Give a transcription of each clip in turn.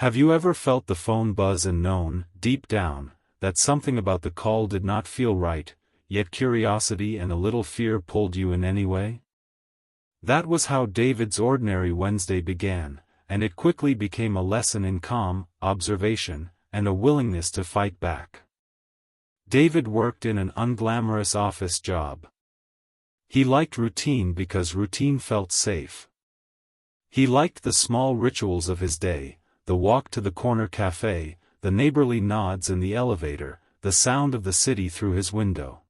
Have you ever felt the phone buzz and known, deep down, that something about the call did not feel right, yet curiosity and a little fear pulled you in anyway? That was how David's ordinary Wednesday began, and it quickly became a lesson in calm, observation, and a willingness to fight back. David worked in an unglamorous office job. He liked routine because routine felt safe. He liked the small rituals of his day, the walk to the corner cafe, the neighborly nods in the elevator, the sound of the city through his window.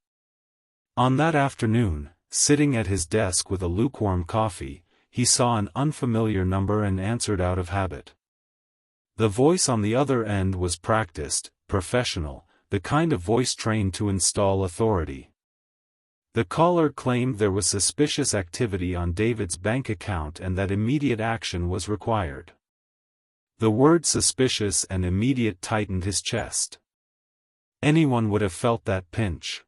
On that afternoon, sitting at his desk with a lukewarm coffee, he saw an unfamiliar number and answered out of habit. The voice on the other end was practiced, professional, the kind of voice trained to install authority. The caller claimed there was suspicious activity on David's bank account and that immediate action was required. The word suspicious and immediate tightened his chest. Anyone would have felt that pinch.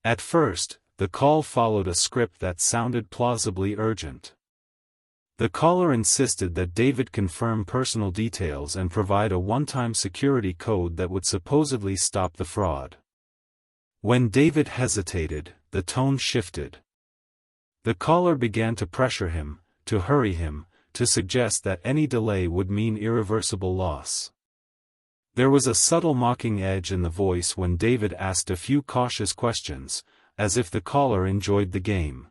At first, the call followed a script that sounded plausibly urgent. The caller insisted that David confirm personal details and provide a one-time security code that would supposedly stop the fraud. When David hesitated, the tone shifted. The caller began to pressure him, to hurry him, to suggest that any delay would mean irreversible loss. There was a subtle mocking edge in the voice when David asked a few cautious questions, as if the caller enjoyed the game.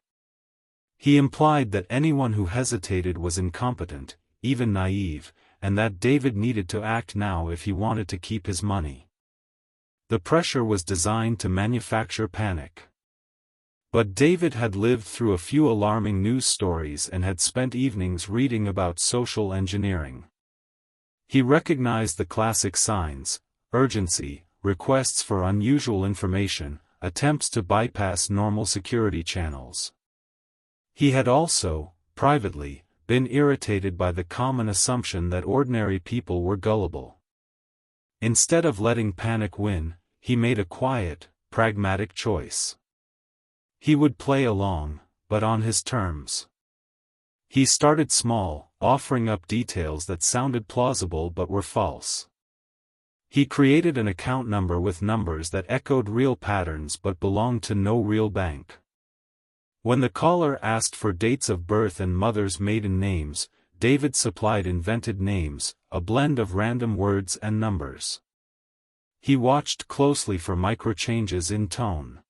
He implied that anyone who hesitated was incompetent, even naive, and that David needed to act now if he wanted to keep his money. The pressure was designed to manufacture panic. But David had lived through a few alarming news stories and had spent evenings reading about social engineering. He recognized the classic signs: urgency, requests for unusual information, attempts to bypass normal security channels. He had also, privately, been irritated by the common assumption that ordinary people were gullible. Instead of letting panic win, he made a quiet, pragmatic choice. He would play along, but on his terms. He started small, offering up details that sounded plausible but were false. He created an account number with numbers that echoed real patterns but belonged to no real bank. When the caller asked for dates of birth and mother's maiden names, David supplied invented names, a blend of random words and numbers. He watched closely for micro-changes in tone.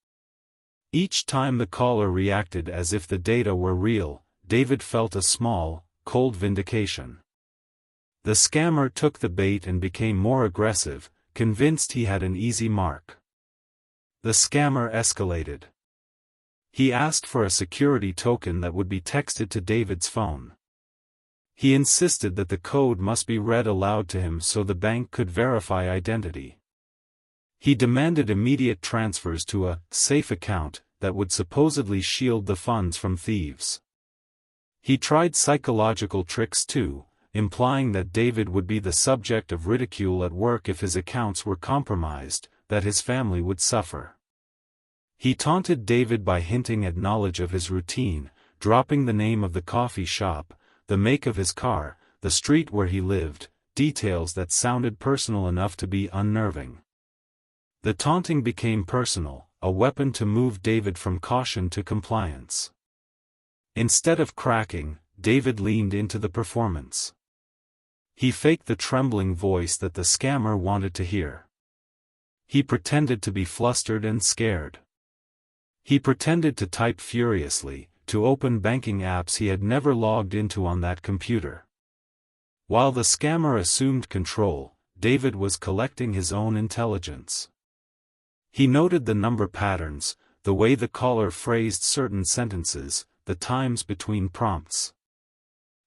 Each time the caller reacted as if the data were real, David felt a small, cold vindication. The scammer took the bait and became more aggressive, convinced he had an easy mark. The scammer escalated. He asked for a security token that would be texted to David's phone. He insisted that the code must be read aloud to him so the bank could verify identity. He demanded immediate transfers to a safe account that would supposedly shield the funds from thieves. He tried psychological tricks too, implying that David would be the subject of ridicule at work if his accounts were compromised, that his family would suffer. He taunted David by hinting at knowledge of his routine, dropping the name of the coffee shop, the make of his car, the street where he lived, details that sounded personal enough to be unnerving. The taunting became personal, a weapon to move David from caution to compliance. Instead of cracking, David leaned into the performance. He faked the trembling voice that the scammer wanted to hear. He pretended to be flustered and scared. He pretended to type furiously, to open banking apps he had never logged into on that computer. While the scammer assumed control, David was collecting his own intelligence. He noted the number patterns, the way the caller phrased certain sentences, the times between prompts.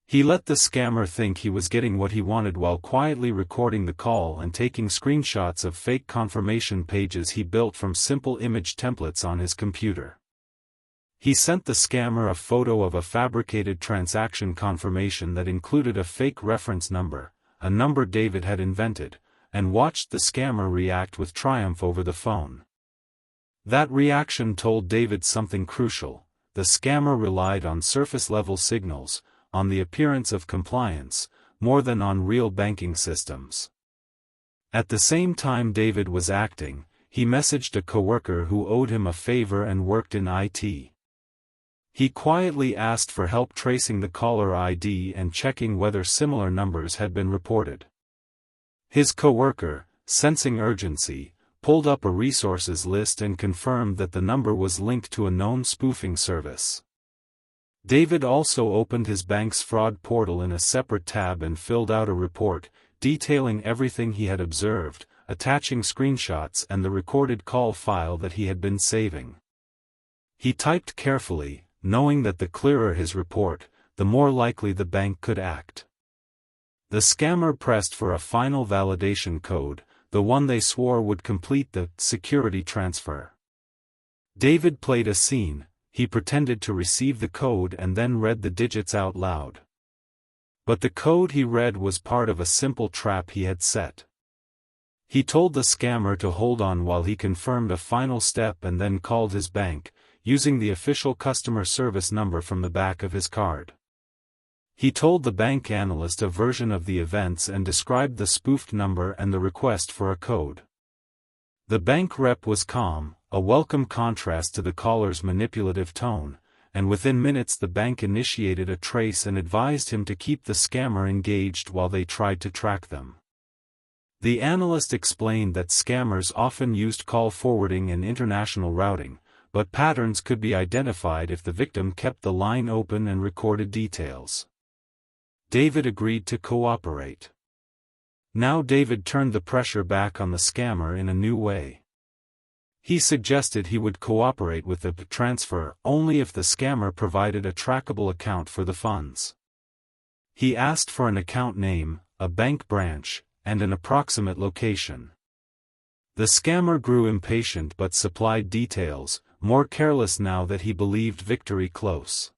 He let the scammer think he was getting what he wanted while quietly recording the call and taking screenshots of fake confirmation pages he built from simple image templates on his computer. He sent the scammer a photo of a fabricated transaction confirmation that included a fake reference number, a number David had invented, and watched the scammer react with triumph over the phone. That reaction told David something crucial: the scammer relied on surface-level signals, on the appearance of compliance, more than on real banking systems. At the same time David was acting, he messaged a coworker who owed him a favor and worked in IT. He quietly asked for help tracing the caller ID and checking whether similar numbers had been reported. His coworker, sensing urgency, pulled up a resources list and confirmed that the number was linked to a known spoofing service. David also opened his bank's fraud portal in a separate tab and filled out a report, detailing everything he had observed, attaching screenshots and the recorded call file that he had been saving. He typed carefully, knowing that the clearer his report, the more likely the bank could act. The scammer pressed for a final validation code, the one they swore would complete the security transfer. David played a scene. He pretended to receive the code and then read the digits out loud. But the code he read was part of a simple trap he had set. He told the scammer to hold on while he confirmed a final step and then called his bank, using the official customer service number from the back of his card. He told the bank analyst a version of the events and described the spoofed number and the request for a code. The bank rep was calm, a welcome contrast to the caller's manipulative tone, and within minutes the bank initiated a trace and advised him to keep the scammer engaged while they tried to track them. The analyst explained that scammers often used call forwarding and international routing, but patterns could be identified if the victim kept the line open and recorded details. David agreed to cooperate. Now David turned the pressure back on the scammer in a new way. He suggested he would cooperate with the transfer only if the scammer provided a trackable account for the funds. He asked for an account name, a bank branch, and an approximate location. The scammer grew impatient but supplied details, more careless now that he believed victory close.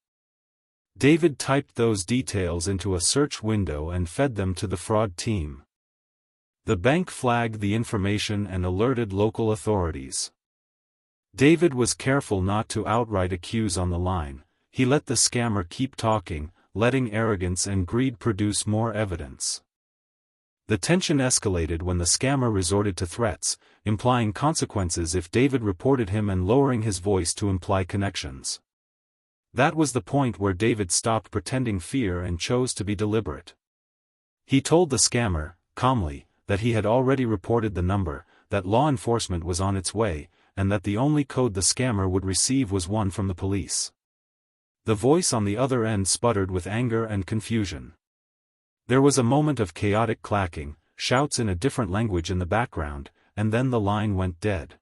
David typed those details into a search window and fed them to the fraud team. The bank flagged the information and alerted local authorities. David was careful not to outright accuse on the line. He let the scammer keep talking, letting arrogance and greed produce more evidence. The tension escalated when the scammer resorted to threats, implying consequences if David reported him and lowering his voice to imply connections. That was the point where David stopped pretending fear and chose to be deliberate. He told the scammer, calmly, that he had already reported the number, that law enforcement was on its way, and that the only code the scammer would receive was one from the police. The voice on the other end sputtered with anger and confusion. There was a moment of chaotic clacking, shouts in a different language in the background, and then the line went dead.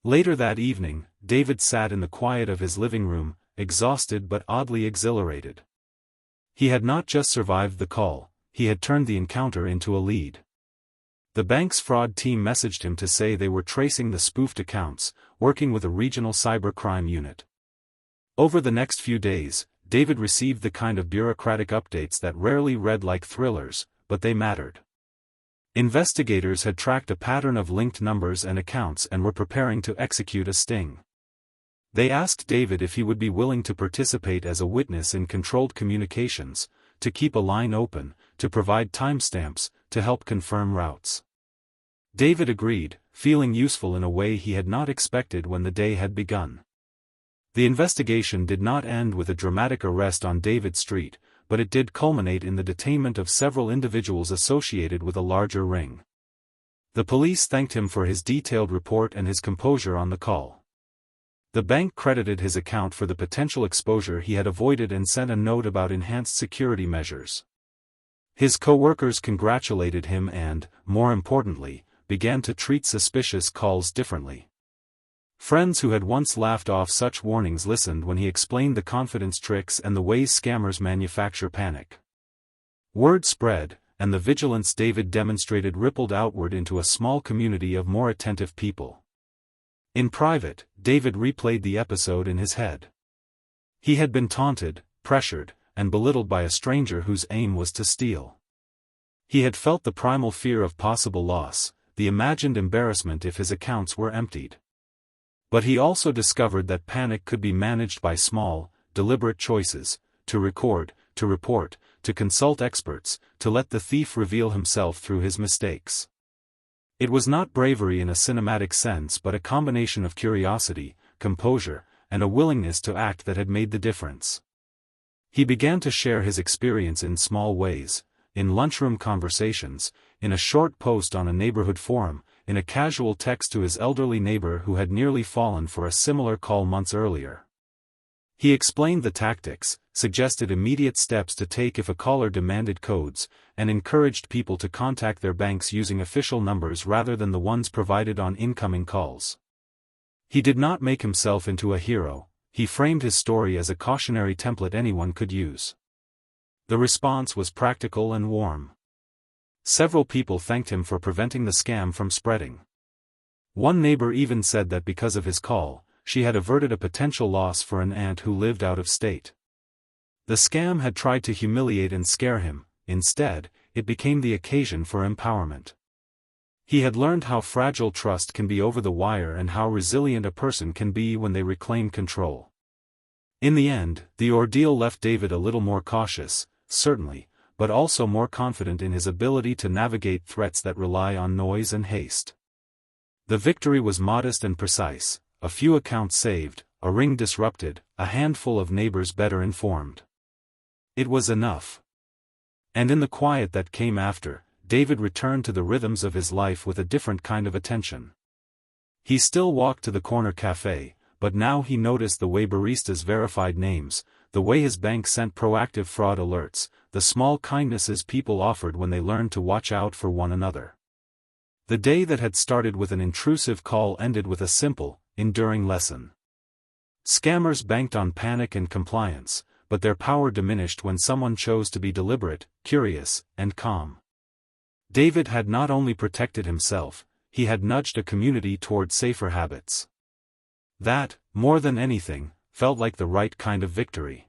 Later that evening, David sat in the quiet of his living room, exhausted but oddly exhilarated. He had not just survived the call, he had turned the encounter into a lead. The bank's fraud team messaged him to say they were tracing the spoofed accounts, working with a regional cybercrime unit. Over the next few days, David received the kind of bureaucratic updates that rarely read like thrillers, but they mattered. Investigators had tracked a pattern of linked numbers and accounts and were preparing to execute a sting. They asked David if he would be willing to participate as a witness in controlled communications, to keep a line open, to provide timestamps, to help confirm routes. David agreed, feeling useful in a way he had not expected when the day had begun. The investigation did not end with a dramatic arrest on David Street, but it did culminate in the detainment of several individuals associated with a larger ring. The police thanked him for his detailed report and his composure on the call. The bank credited his account for the potential exposure he had avoided and sent a note about enhanced security measures. His co-workers congratulated him and, more importantly, began to treat suspicious calls differently. Friends who had once laughed off such warnings listened when he explained the confidence tricks and the ways scammers manufacture panic. Word spread, and the vigilance David demonstrated rippled outward into a small community of more attentive people. In private, David replayed the episode in his head. He had been taunted, pressured, and belittled by a stranger whose aim was to steal. He had felt the primal fear of possible loss, the imagined embarrassment if his accounts were emptied. But he also discovered that panic could be managed by small, deliberate choices, to record, to report, to consult experts, to let the thief reveal himself through his mistakes. It was not bravery in a cinematic sense but a combination of curiosity, composure, and a willingness to act that had made the difference. He began to share his experience in small ways, in lunchroom conversations, in a short post on a neighborhood forum, in a casual text to his elderly neighbor who had nearly fallen for a similar call months earlier. He explained the tactics, suggested immediate steps to take if a caller demanded codes, and encouraged people to contact their banks using official numbers rather than the ones provided on incoming calls. He did not make himself into a hero, he framed his story as a cautionary template anyone could use. The response was practical and warm. Several people thanked him for preventing the scam from spreading. One neighbor even said that because of his call, she had averted a potential loss for an aunt who lived out of state. The scam had tried to humiliate and scare him, instead, it became the occasion for empowerment. He had learned how fragile trust can be over the wire and how resilient a person can be when they reclaim control. In the end, the ordeal left David a little more cautious, certainly, but also more confident in his ability to navigate threats that rely on noise and haste. The victory was modest and precise, a few accounts saved, a ring disrupted, a handful of neighbors better informed. It was enough. And in the quiet that came after, David returned to the rhythms of his life with a different kind of attention. He still walked to the corner cafe, but now he noticed the way baristas verified names, the way his bank sent proactive fraud alerts, the small kindnesses people offered when they learned to watch out for one another. The day that had started with an intrusive call ended with a simple, enduring lesson. Scammers banked on panic and compliance, but their power diminished when someone chose to be deliberate, curious, and calm. David had not only protected himself, he had nudged a community toward safer habits. That, more than anything, felt like the right kind of victory.